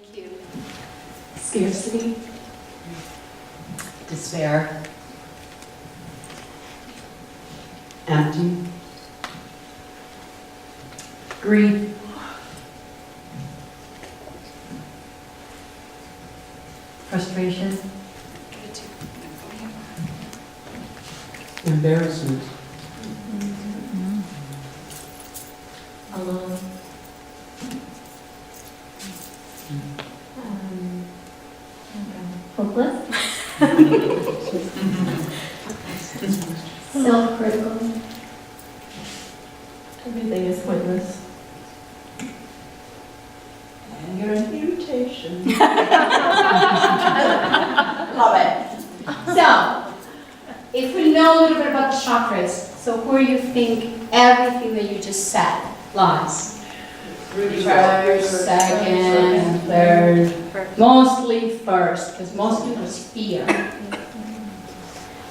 Thank you. Scarcity, despair, empty, grief, frustration, embarrassment, alone, hopeless, self-critical, everything is pointless. and you're an irritation. Love it. So, if we know a little bit about the chakras, so where you think everything that you just said lies? First, second, third, mostly first, because mostly was fear.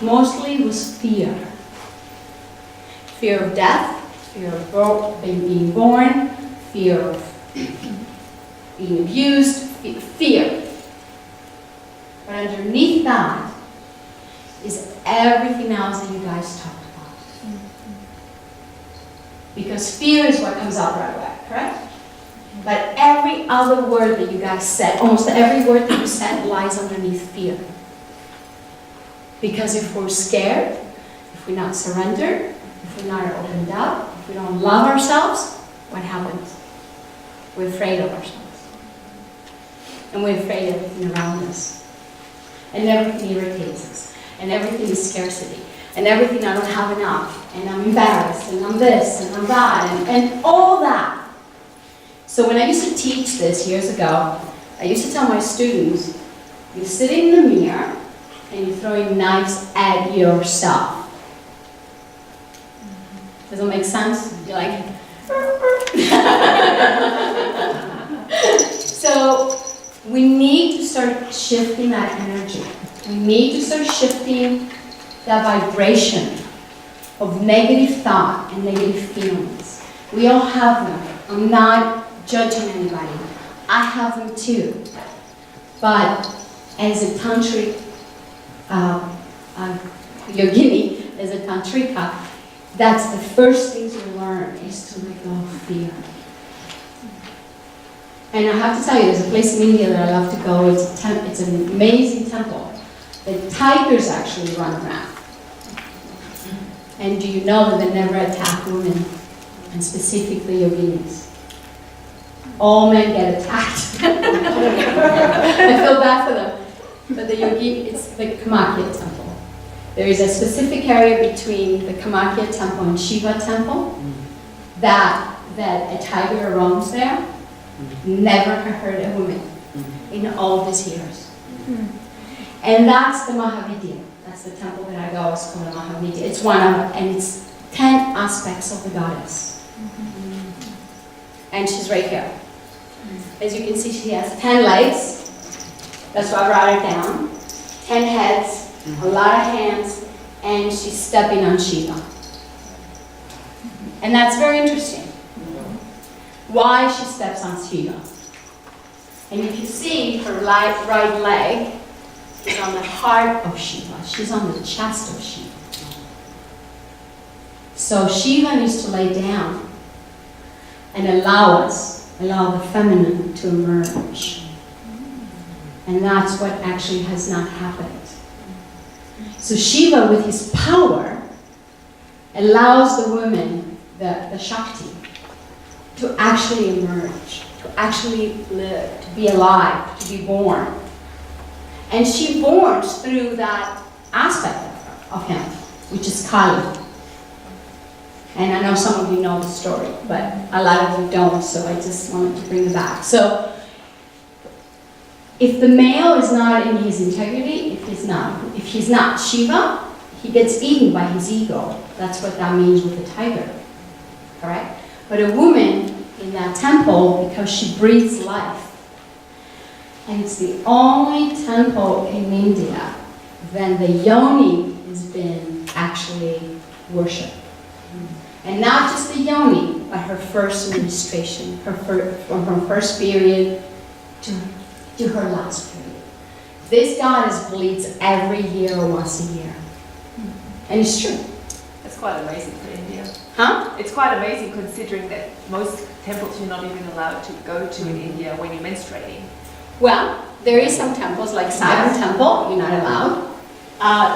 Mostly was fear. Fear of death, fear of being born, fear of being abused, fear. But underneath that is everything else that you guys talked about. Because fear is what comes out right away, correct? But every other word that you guys said, almost every word that you said lies underneath fear. Because if we're scared, if we're not surrendered, if we're not opened up, if we don't love ourselves, what happens? We're afraid of ourselves. And we're afraid of everything around us. And everything irritates us. And everything is scarcity. And everything I don't have enough. And I'm embarrassed. And I'm this. And I'm that. And all that. So when I used to teach this years ago, I used to tell my students, you sit in the mirror and you're throwing knives at yourself. Does it make sense? You're like, so we need to start shifting that energy. We need to start shifting that vibration of negative thought and negative feelings. We all have them. I'm not judging anybody. I have them too. But as a tantric yogini, as a tantrika, that's the first things you learn is to let go of fear. And I have to tell you, there's a place in India that I love to go. It's an amazing temple. The tigers actually run around. And do you know that they never attack women, and specifically yoginis? All men get attacked. I feel bad for them. But the yogi, it's the Kamakya temple. There is a specific area between the Kamakya temple and Shiva temple that a tiger roams there. Never hurt a woman in all these years. And that's the Mahavidya. That's the temple that I go, it's called the Mahavidya. It's one of, and it's 10 aspects of the goddess. And she's right here. As you can see, she has 10 legs. That's why I brought her down. 10 heads, a lot of hands, and she's stepping on Shiva. And that's very interesting. Why she steps on Shiva. And if you see, her right leg is on the heart of Shiva. She's on the chest of Shiva. So Shiva needs to lay down and allow the feminine to emerge. And that's what actually has not happened. So Shiva, with his power, allows the woman, the Shakti, to actually emerge, to actually live, to be alive, to be born. And she borns through that aspect of him, which is Kali. And I know some of you know the story, but a lot of you don't, so I just wanted to bring it back. So, if the male is not in his integrity, if he's not Shiva, he gets eaten by his ego. That's what that means with the tiger, correct? But a woman in that temple, because she breathes life, and it's the only temple in India, then the yoni has been actually worshipped. And not just the yoni, but her first menstruation, from her first period to her last period. This goddess bleeds every year or once a year. And it's true. That's quite amazing for India. Huh? It's quite amazing considering that most temples you're not even allowed to go to in India when you're menstruating. Well, there is some temples, like Saturn Temple, you're not allowed.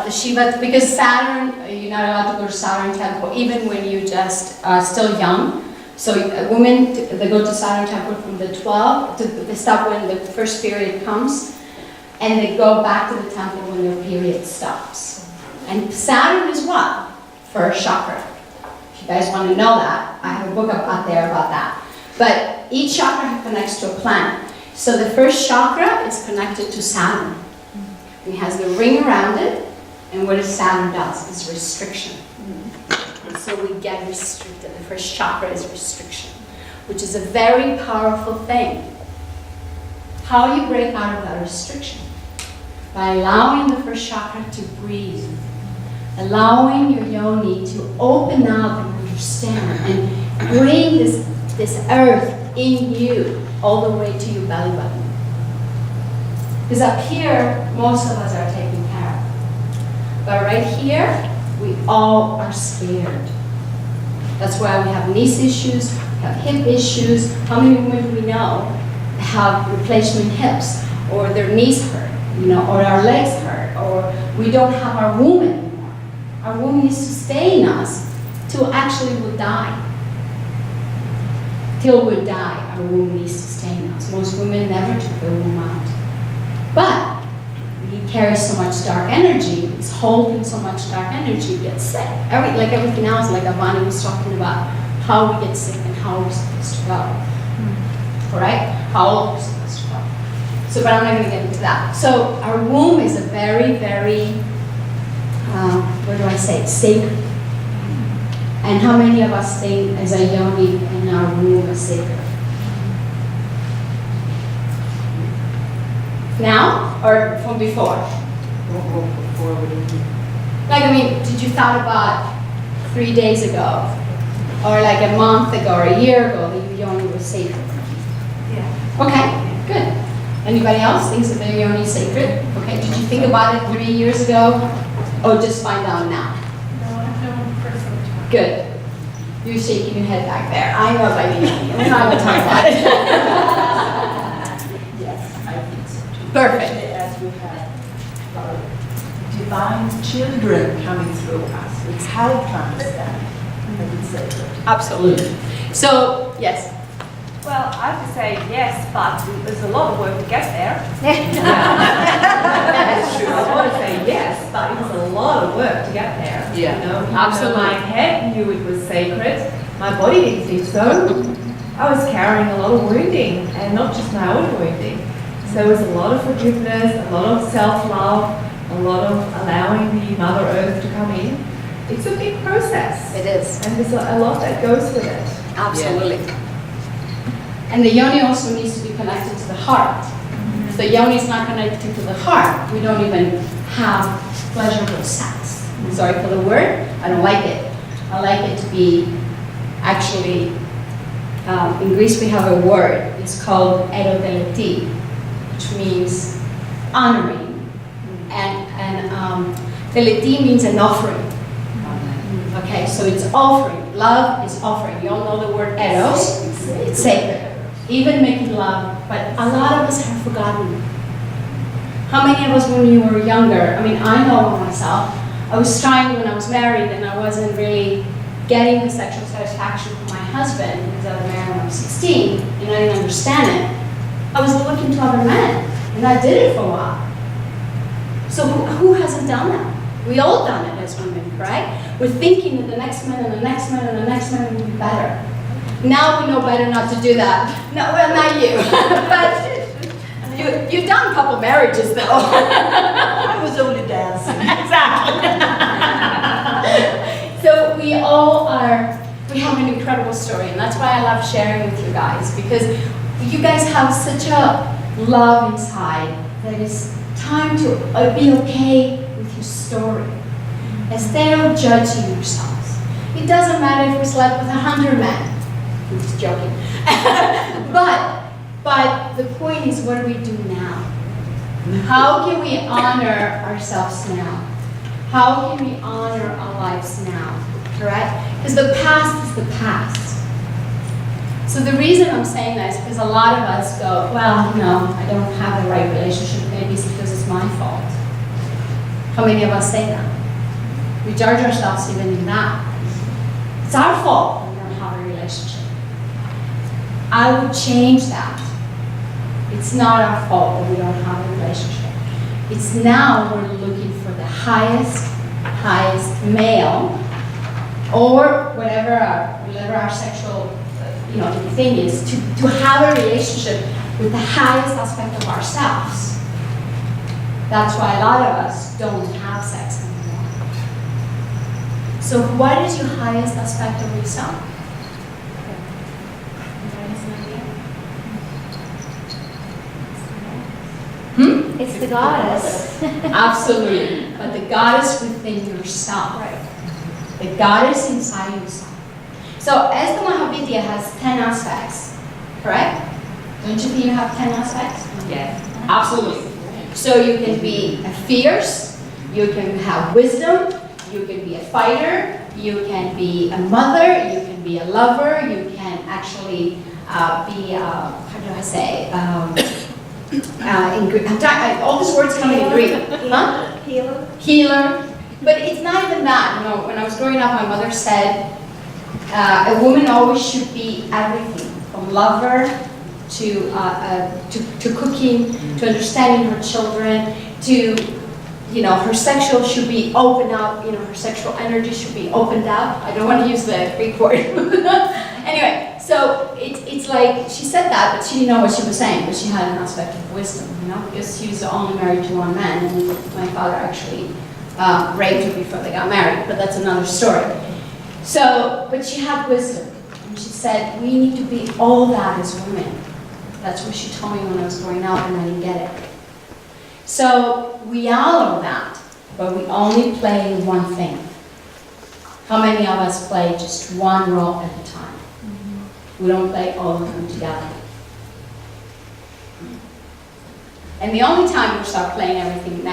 The Shiva, because Saturn, you're not allowed to go to Saturn Temple even when you just are still young. So women, they go to Saturn Temple from the 12, they stop when the first period comes, and they go back to the temple when their period stops. And Saturn is what? First chakra. If you guys want to know that, I have a book out there about that. But each chakra connects to a planet. So the first chakra is connected to Saturn. It has the ring around it, and what Saturn does is restriction. And so we get restricted. The first chakra is restriction, which is a very powerful thing. How you break out of that restriction? By allowing the first chakra to breathe, allowing your yoni to open up and understand, and bring this earth in you all the way to your belly button. Because up here, most of us are taken care of. But right here, we all are scared. That's why we have knee issues, we have hip issues. How many women do we know have replacement hips, or their knees hurt, or our legs hurt, or we don't have our womb anymore. Our womb needs to stay in us till actually we'll die. Till we die, our womb needs to stay in us. Most women never took their womb out. But we carry so much dark energy, it's holding so much dark energy, we get sick. Like everything else, like Avani was talking about, how we get sick and how we're supposed to go. Alright? How we're supposed to go. So, but I'm not going to get into that. So, our womb is a very, very, sacred. And how many of us think as a yoni in our womb is sacred? Now or from before? Like, did you thought about 3 days ago, or like a month ago, or a year ago that your yoni was sacred? Yeah. Okay, good. Anybody else thinks that their yoni is sacred? Okay, did you think about it 3 years ago, or just find out now? No, I've known for some time. Good. You're shaking your head back there. I know about your yoni. We're not going to talk about it. Yes, I think so too. Perfect. As we have divine children coming through us, it's how to understand that it's sacred. Absolutely. So, yes. Well, I have to say yes, but there's a lot of work to get there. That's true. I want to say yes, but it was a lot of work to get there. Yeah. Absolutely. My head knew it was sacred. My body didn't think so. I was carrying a lot of wounding, and not just my own wounding. So it was a lot of forgiveness, a lot of self-love, a lot of allowing the Mother Earth to come in. It's a big process. It is. And there's a lot that goes with it. Absolutely. And the yoni also needs to be connected to the heart. If the yoni is not connected to the heart, we don't even have pleasurable sex. I'm sorry for the word, I don't like it. I like it to be, actually, in Greece we have a word, it's called erodeleti, which means honoring. And deleti means an offering. Okay, so it's offering. Love is offering. You all know the word eros. It's sacred. Even making love, but a lot of us have forgotten. How many of us, when you were younger, I know myself, I was trying when I was married and I wasn't really getting the sexual satisfaction from my husband because I was married when I was 16 and I didn't understand it. I was looking to other men and I did it for a while. So who hasn't done that? We all done it as women, right? We're thinking that the next man and the next man and the next man will be better. Now we know better not to do that. No, well, not you, but you've done a couple marriages though. I was only dancing. Exactly. So we have an incredible story, and that's why I love sharing with you guys, because you guys have such a love inside that it's time to be okay with your story. Instead of judging yourselves. It doesn't matter if we slept with 100 men. I'm just joking. but the point is, what do we do now? How can we honor ourselves now? How can we honor our lives now? Correct? Because the past is the past. So the reason I'm saying that is because a lot of us go, well, no, I don't have the right relationship. Maybe it's because it's my fault. How many of us say that? We judge ourselves even in that. It's our fault we don't have a relationship. I would change that. It's not our fault that we don't have a relationship. It's now we're looking for the highest male, or whatever our sexual thing is, to have a relationship with the highest aspect of ourselves. That's why a lot of us don't have sex anymore. So what is your highest aspect of yourself? It's the goddess. Absolutely. But the goddess within yourself. Right. The goddess inside yourself. So as the Mahavidya has 10 aspects, correct? Don't you think you have 10 aspects? Yes. Absolutely. So you can be fierce, you can have wisdom, you can be a fighter, you can be a mother, you can be a lover, you can actually be, how do I say, all these words come in Greek. Huh? Healer. But it's not even that. When I was growing up, my mother said a woman always should be everything, from lover to cooking, to understanding her children, to her sexual should be opened up. Her sexual energy should be opened up. I don't want to use the Greek word. Anyway, so it's like she said that, but she didn't know what she was saying. But she had an aspect of wisdom, because she was only married to one man, and my father actually raped her before they got married. But that's another story. So, but she had wisdom, and she said we need to be all that as women. That's what she told me when I was growing up, and I didn't get it. So we all are that, but we only play one thing. How many of us play just one role at a time? We don't play all of them together. And the only time we start playing everything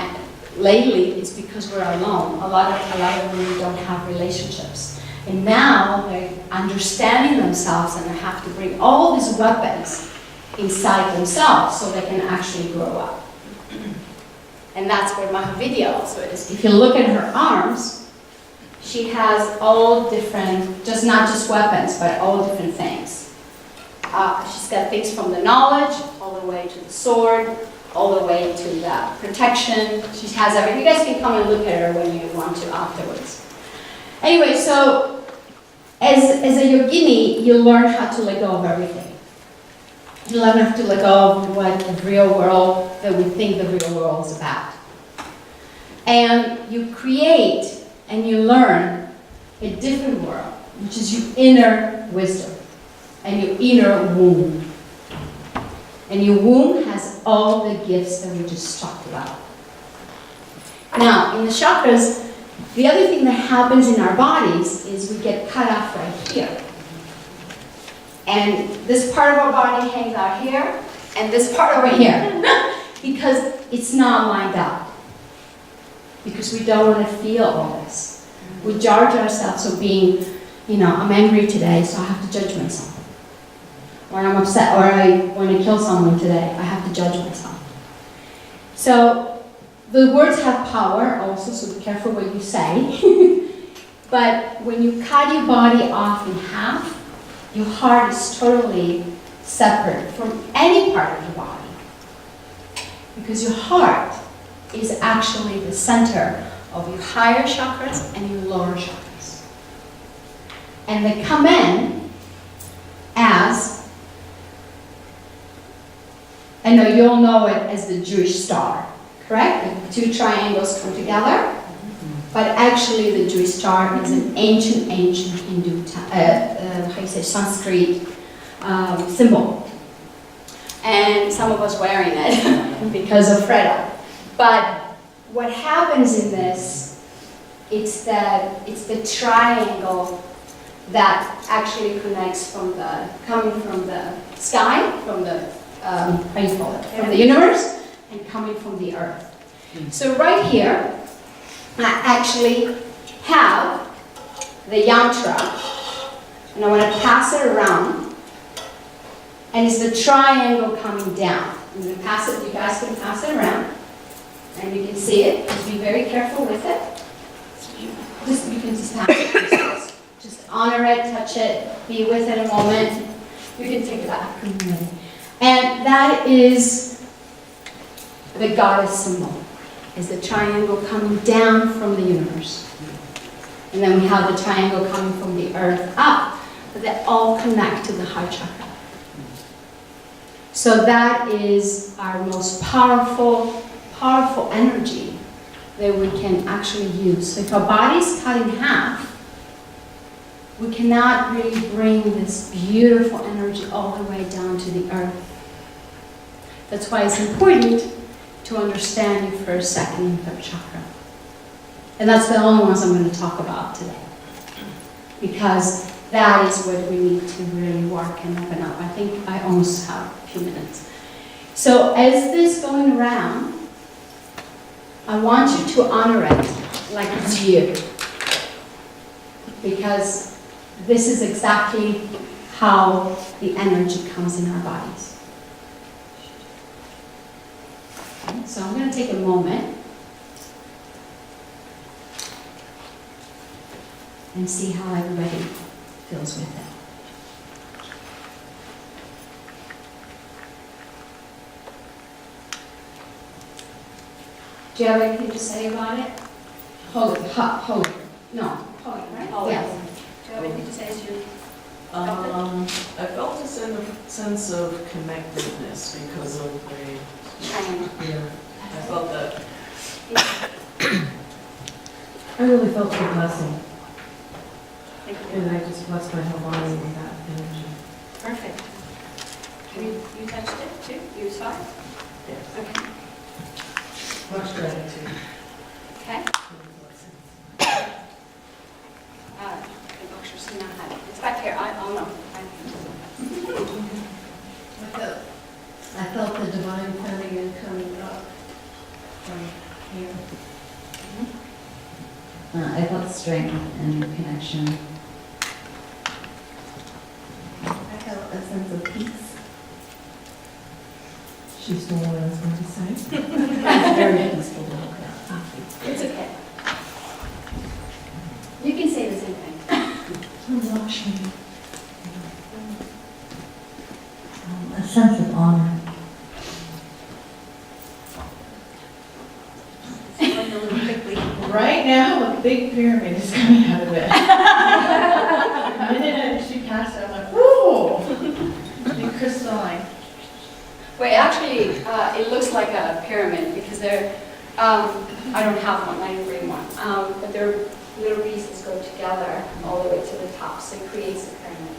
lately is because we're alone. A lot of women don't have relationships. And now they're understanding themselves, and they have to bring all these weapons inside themselves so they can actually grow up. And that's where Mahavidya also is. If you look at her arms, she has all different, not just weapons, but all different things. She's got things from the knowledge, all the way to the sword, all the way to the protection. She has everything. You guys can come and look at her when you want to afterwards. Anyway, so as a yogini, you learn how to let go of everything. You learn how to let go of what the real world, that we think the real world is about. And you create and you learn a different world, which is your inner wisdom and your inner womb. And your womb has all the gifts that we just talked about. Now, in the chakras, the other thing that happens in our bodies is we get cut off right here. And this part of our body hangs out here, and this part over here, because it's not lined up. Because we don't want to feel all this. We judge ourselves of being, I'm angry today, so I have to judge myself. Or I'm upset, or I want to kill someone today, I have to judge myself. So the words have power also, so be careful what you say. But when you cut your body off in half, your heart is totally separate from any part of your body. Because your heart is actually the center of your higher chakras and your lower chakras. And they come in as, I know you'll know it as the Jewish star, correct? The two triangles come together. But actually the Jewish star is an ancient Hindu, Sanskrit symbol. And some of us wearing it because of Freda. But what happens in this, it's the triangle that actually connects coming from the sky, from the how you call it, from the universe and coming from the earth. So right here, I actually have the yantra, and I want to pass it around, and it's the triangle coming down. I'm going to pass it, you guys can pass it around, and you can see it. Just be very careful with it. You can just pass it. Just honor it, touch it, be with it a moment. You can take it back. And that is the goddess symbol, is the triangle coming down from the universe. And then we have the triangle coming from the earth up, but they all connect to the heart chakra. So that is our most powerful energy that we can actually use. So if our body is cut in half, we cannot really bring this beautiful energy all the way down to the earth. That's why it's important to understand your first, second, and third chakra. And that's the only ones I'm going to talk about today. Because that is what we need to really work and open up. I think I almost have a few minutes. So as this going around, I want you to honor it like it's you. Because this is exactly how the energy comes in our bodies. So I'm going to take a moment and see how everybody feels with it. Do you have anything to say about it? Hold it, hold it. No, hold it, right? Hold it. Yes. Do you have anything to say as you I felt a sense of connectedness because of the, yeah, I felt that. I really felt the blessing, Thank you. and I just blessed my whole body with that energy. Perfect. You touched it too? You saw it? Yes. Okay. Much gratitude. Okay. It's back here. Oh no. I felt the divine feminine coming up from here. I felt strength and connection. I felt a sense of peace. She stole what I was going to say. It's very peaceful to look at. It's okay. You can say the same thing. A sense of honor. Right now, a big pyramid is coming out of it. The minute she passed it, I'm like, whoa! Big crystalline. Wait, actually, it looks like a pyramid because they're, I don't have one, I didn't bring one, but their little pieces go together all the way to the top, so it creates a pyramid.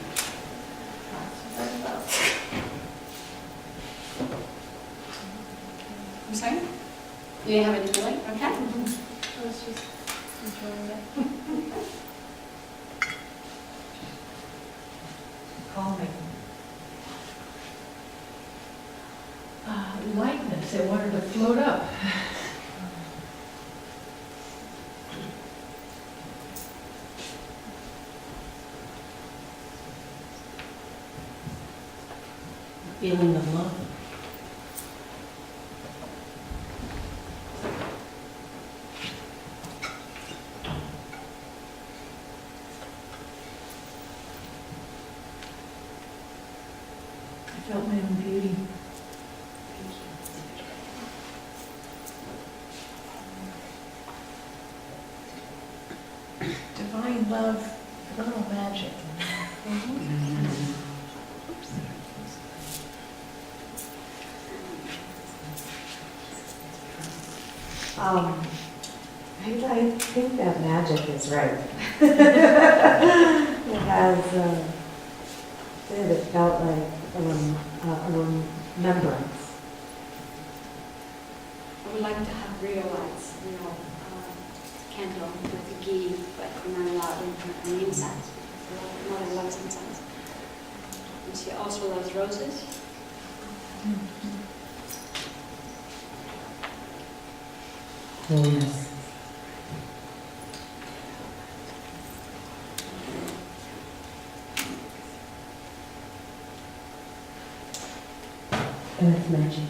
I'm sorry? You didn't have any feeling? Okay. I was just enjoying it. Calming. Lightness, I wanted to float up. Feeling of love. I felt my own beauty. Divine love, a little magic. I think that magic is right. It has, it felt like a remembrance. I would like to have real lights, candle with the ghee, but we're not allowed in an incense because the mother loves incense. And she also loves roses. Wholeness. Earth magic.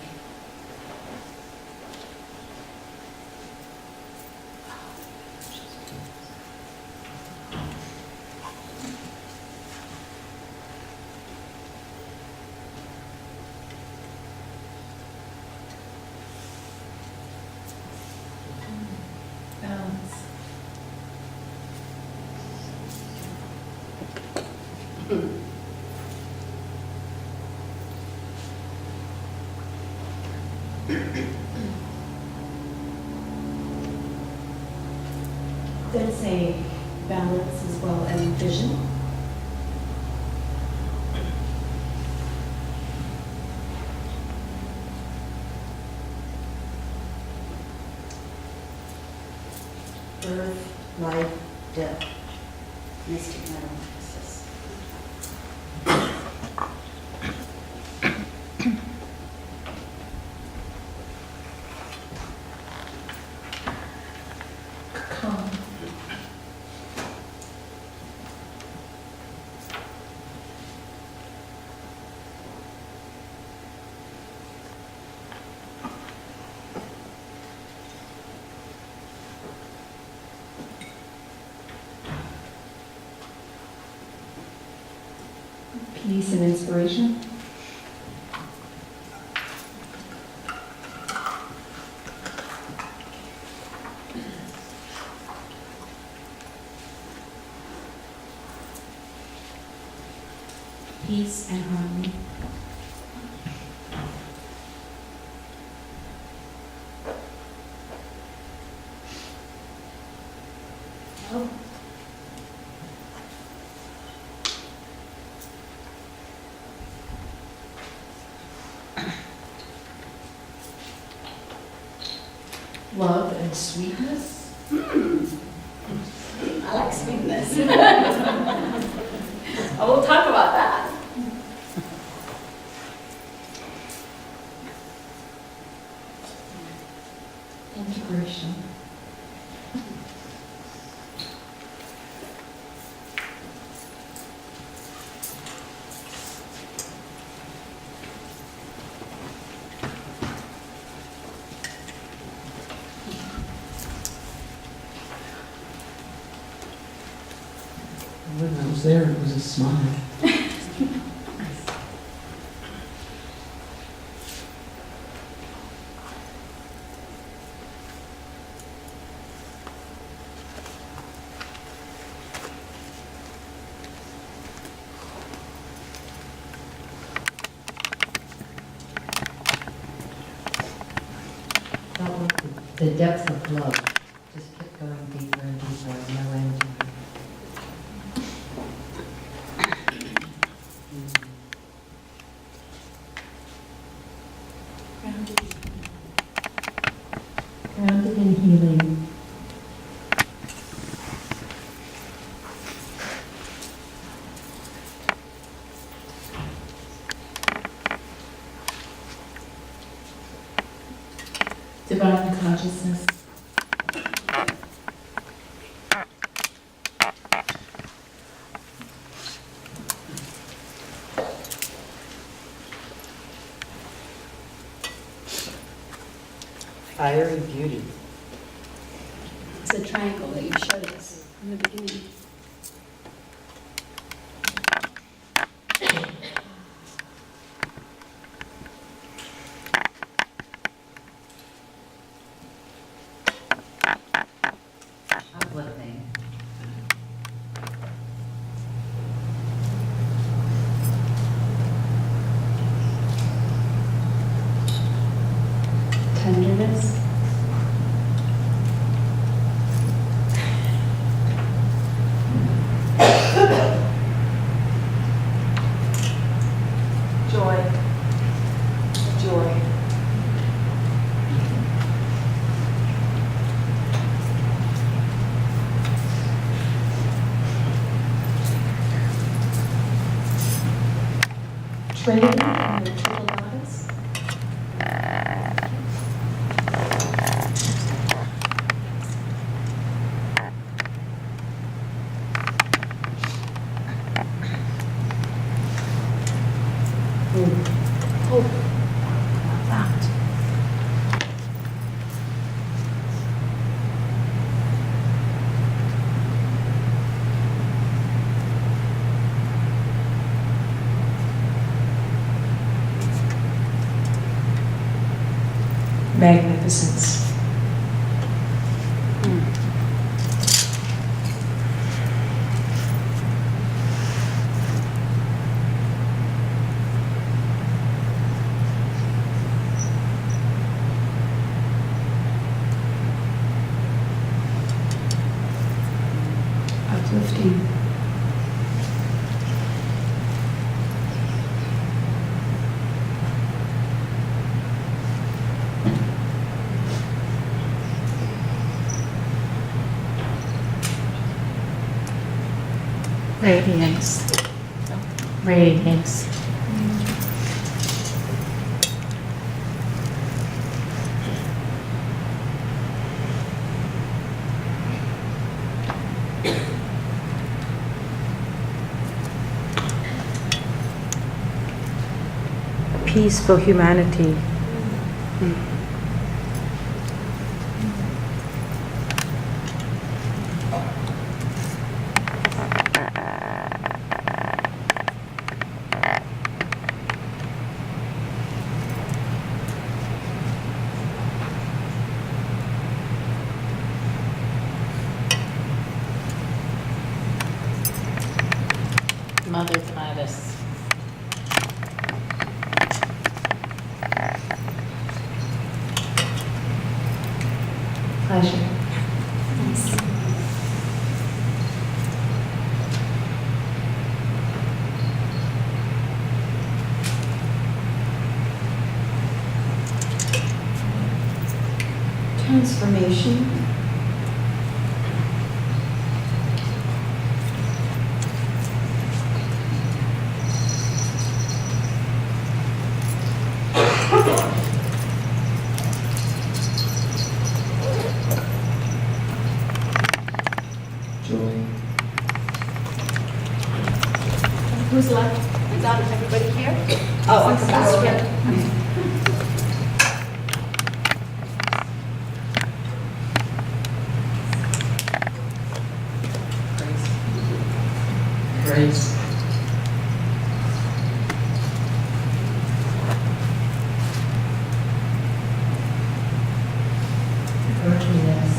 Balance. Let's say balance as well as vision. Birth, life, death. Mystic metamorphosis. Calm. Peace and inspiration. Peace and harmony. Oh. Love and sweetness. I like sweetness. I will talk about that. Integration. When I was there, it was a smile. Felt like the depth of love just kept going deeper and deeper, no end. Grounded in healing. Divine consciousness. Fiery beauty. It's a triangle that you showed us in the beginning. Uplifting. Tenderness. Joy. Joy. Trinity and the triple goddess. hope about that. Magnificence. Uplifting. Radiance. Radiance. Peace for humanity. Mother Goddess. Pleasure. Transformation. Joy. Who's left? Is that everybody here? Oh, it's fast. Grace. Earthiness.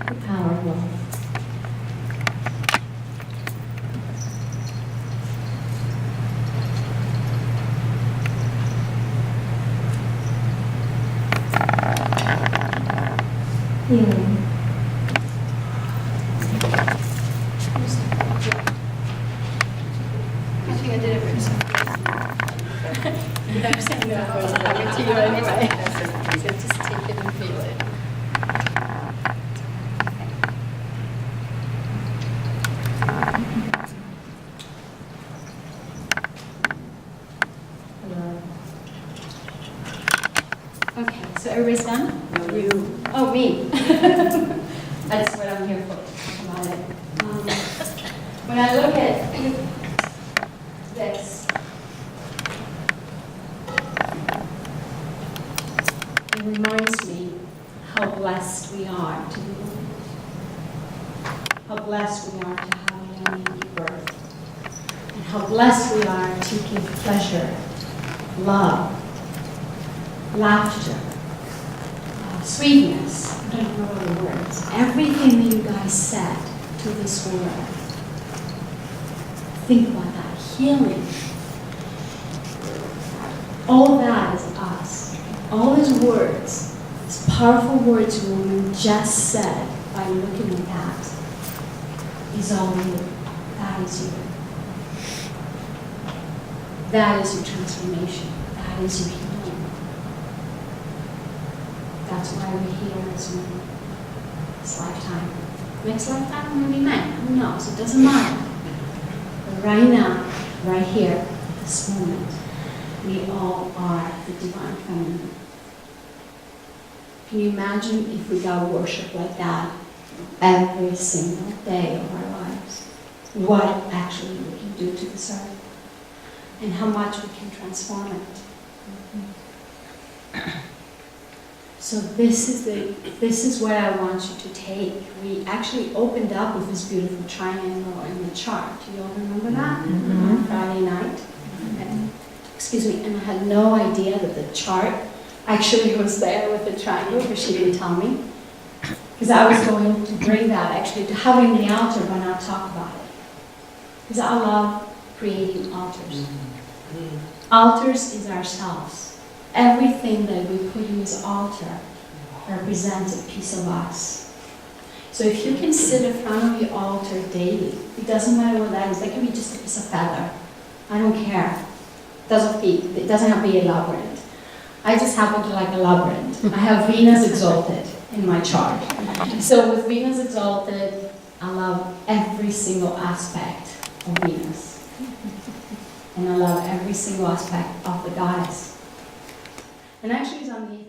The power of love. Healing. I think I did it first. I'm saying that I was coming to you anyway. So just take it and feel it. Okay, so everybody's done? You. Oh, me. That's what I'm here for, talk about it. When I look at this, it reminds me how blessed we are to be living. How blessed we are to have a young birth. And how blessed we are to give pleasure, love, laughter, sweetness, I don't know the words, everything that you guys said to this world. Think about that, healing. All that is us. All these words, these powerful words women just said by looking at that is all you. That is you. That is your transformation. That is your healing. That's why we're here as women. This lifetime. Next lifetime we'll be men. Who knows? It doesn't matter. But right now, right here, this moment, we all are the divine feminine. Can you imagine if we got worship like that every single day of our lives? What actually we can do to this earth? And how much we can transform it. So this is what I want you to take. We actually opened up with this beautiful triangle in the chart. Do you all remember that? On Friday night. And, excuse me, and I had no idea that the chart actually was there with the triangle, but she didn't tell me. Because I was going to bring that actually to having the altar when I talk about it. Because I love creating altars. Altars is ourselves. Everything that we put in this altar represents a piece of us. So if you can sit in front of your altar daily, it doesn't matter what that is. That can be just a piece of feather. I don't care. It doesn't have to be elaborate. I just happen to like elaborate. I have Venus exalted in my chart. So with Venus exalted, I love every single aspect of Venus. And I love every single aspect of the goddess. And actually it's on the